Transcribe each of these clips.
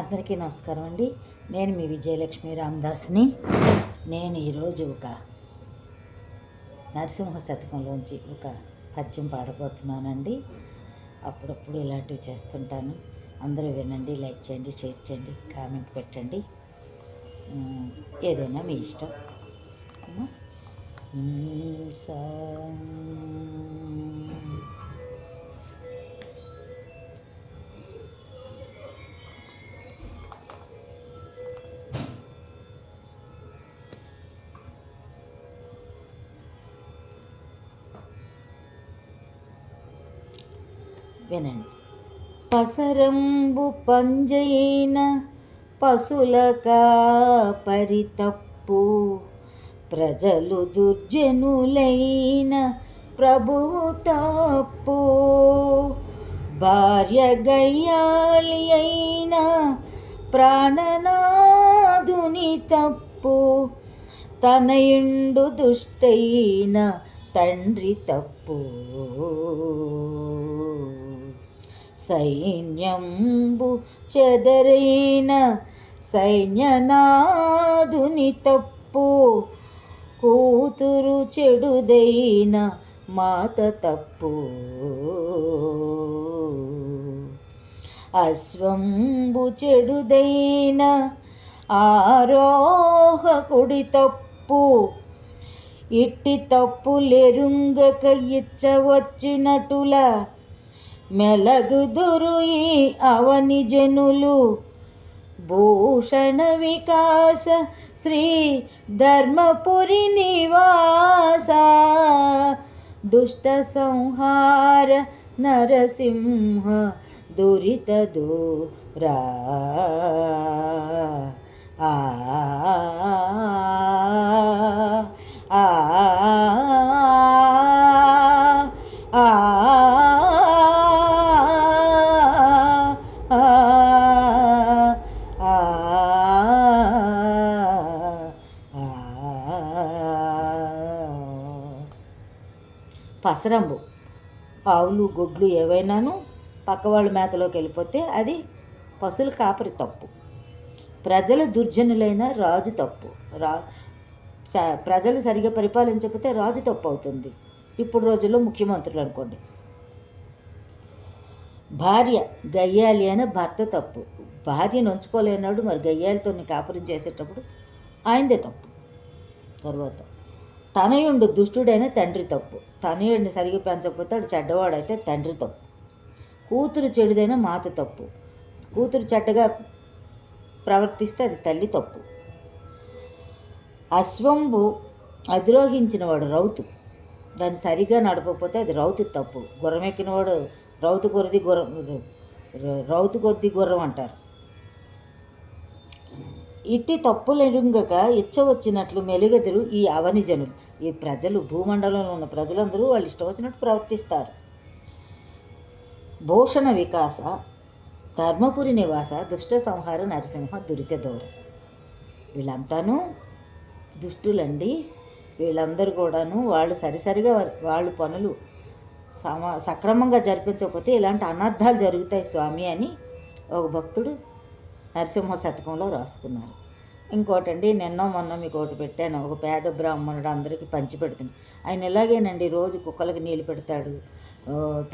అందరికీ నమస్కారం అండి. నేను మీ విజయలక్ష్మి రామదాస్ని. నేను ఈరోజు ఒక నరసింహ శతకంలోంచి ఒక పద్యం పాడబోతున్నానండి. అప్పుడప్పుడు ఇలాంటివి చేస్తుంటాను. అందరూ వినండి, లైక్ చేయండి, షేర్ చేయండి, కామెంట్ పెట్టండి. ఏదైనా మీ ఇష్టం. వినండి. పసరంబు పంజైన పశులక పరితప్పు, ప్రజలు దుర్జనులైన ప్రభువు తప్పు. భార్య గయ్యాళి అయిన ప్రాణనాథుని తప్పు, తనయుండు దుష్టైన తండ్రి తప్పు. సైన్యంబు చెదరైన సైన్యనాథుని తప్పు, కూతురు చెడుదైన మాత తప్పు. అశ్వంబు చెడుదైన ఆరోహకుడి తప్పు, ఇట్టి తప్పులెరుంగక ఇచ్చవచ్చినటుల మెలగుదురు ఈ అవని జనులు. భూషణ వికాస శ్రీ ధర్మపురి నివాస, దుష్ట సంహార నరసింహ దురిత దూరా. ఆ ఆ పసరంబు ఆవులు గొడ్లు ఏవైనాను పక్కవాళ్ళ మేతలోకి వెళ్ళిపోతే అది పశువుల కాపరి తప్పు. ప్రజలు దుర్జనులైన రాజు తప్పు. ప్రజలు సరిగా పరిపాలించకపోతే రాజు తప్పు అవుతుంది. ఇప్పుడు రోజుల్లో ముఖ్యమంత్రులు అనుకోండి. భార్య గయ్యాలి అయిన భర్త తప్పు. భార్యను ఉంచుకోలేనాడు, మరి గయ్యాలతో కాపురం చేసేటప్పుడు ఆయనదే తప్పు. తర్వాత తనయుండు దుష్టుడైన తండ్రి తప్పు. తనయుడిని సరిగా పెంచకపోతే వాడు చెడ్డవాడైతే తండ్రి తప్పు. కూతురు చెడుదైన మాత తప్పు. కూతురు చెడ్డగా ప్రవర్తిస్తే అది తల్లి తప్పు. అశ్వంబు అధిరోహించిన వాడు రౌతు. దాన్ని సరిగా నడపకపోతే అది రౌతు తప్పు. గుర్రం ఎక్కినవాడు రౌతు కొద్ది గుర్రం అంటారు. ఇట్టి తప్పులెరుంగక ఇచ్చవచ్చినట్లు మెలుగెదురు ఈ అవని జనులు. ఈ ప్రజలు, భూమండలంలో ఉన్న ప్రజలందరూ వాళ్ళు ఇష్టం వచ్చినట్టు ప్రవర్తిస్తారు. భూషణ వికాస ధర్మపురి నివాస దుష్ట సంహార నరసింహ దురిత దూర. వీళ్ళంతాను దుష్టులండి. వీళ్ళందరూ కూడాను వాళ్ళు సరిసరిగా వాళ్ళ పనులు సక్రమంగా జరిపించకపోతే ఇలాంటి అనర్థాలు జరుగుతాయి స్వామి అని ఒక భక్తుడు నరసింహ శతకంలో రాసుకున్నారు. ఇంకోటండి, మొన్న మీకు ఒకటి పెట్టాను. ఒక పేద బ్రాహ్మణుడు అందరికీ పంచి పెడుతుంది. ఆయన ఇలాగేనండి, రోజు కుక్కలకి నీళ్ళు పెడతాడు.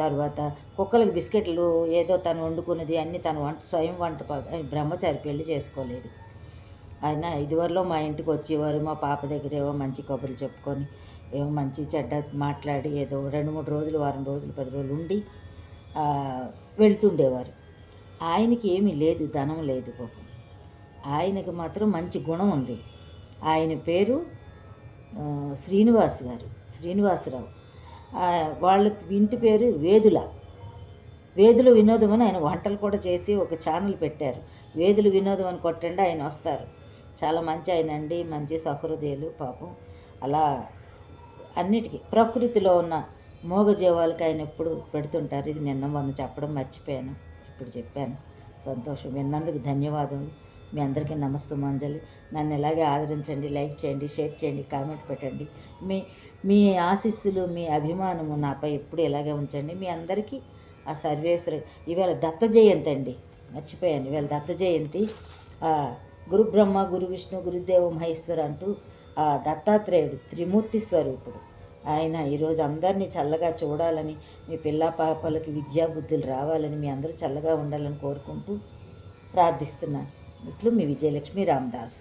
తర్వాత కుక్కలకి బిస్కెట్లు ఏదో తను వండుకున్నది అన్నీ తను స్వయం వంట. బ్రహ్మచారి పెళ్లి చేసుకోలేదు ఆయన. ఇదివరలో మా ఇంటికి వచ్చేవారు. మా పాప దగ్గర ఏవో మంచి కబుర్లు చెప్పుకొని ఏమో మంచి చెడ్డ మాట్లాడి ఏదో 2-3 రోజులు, వారం రోజులు, 10 రోజులు ఉండి వెళ్తుండేవారు. ఆయనకి ఏమీ లేదు, ధనం లేదు పాపం. ఆయనకు మాత్రం మంచి గుణం ఉంది. ఆయన పేరు శ్రీనివాసరావు. వాళ్ళ ఇంటి పేరు వేదుల వినోదం అని. ఆయన వంటలు కూడా చేసి ఒక ఛానల్ పెట్టారు. వేదుల వినోదం అని కొట్టండి, ఆయన వస్తారు. చాలా మంచి ఆయన అండి, మంచి సహృదయులు పాపం. అలా అన్నిటికీ ప్రకృతిలో ఉన్న మూగజీవాలకు ఆయన ఎప్పుడు పెడుతుంటారు. ఇది మొన్న చెప్పడం మర్చిపోయాను, ఇప్పుడు చెప్పాను. సంతోషం. విన్నందుకు ధన్యవాదములు. మీ అందరికీ నమస్తమాంజలి. నన్ను ఇలాగే ఆదరించండి, లైక్ చేయండి, షేర్ చేయండి, కామెంట్ పెట్టండి. మీ ఆశీస్సులు, మీ అభిమానము నాపై ఎప్పుడు ఇలాగే ఉంచండి. మీ అందరికీ ఆ సర్వేశ్వరు. ఇవాళ దత్త జయంతి అండి. మర్చిపోయాను, ఇవాళ దత్త జయంతి. గురు బ్రహ్మ, గురు విష్ణు, గురుదేవ మహేశ్వర అంటూ ఆ దత్తాత్రేయుడు త్రిమూర్తి స్వరూపుడు. ఆయన ఈరోజు అందరినీ చల్లగా చూడాలని, మీ పిల్ల పాపలకి విద్యాబుద్ధులు రావాలని, మీ అందరూ చల్లగా ఉండాలని కోరుకుంటూ ప్రార్థిస్తున్నాను. ఇట్లు మీ విజయలక్ష్మి రామదాస్.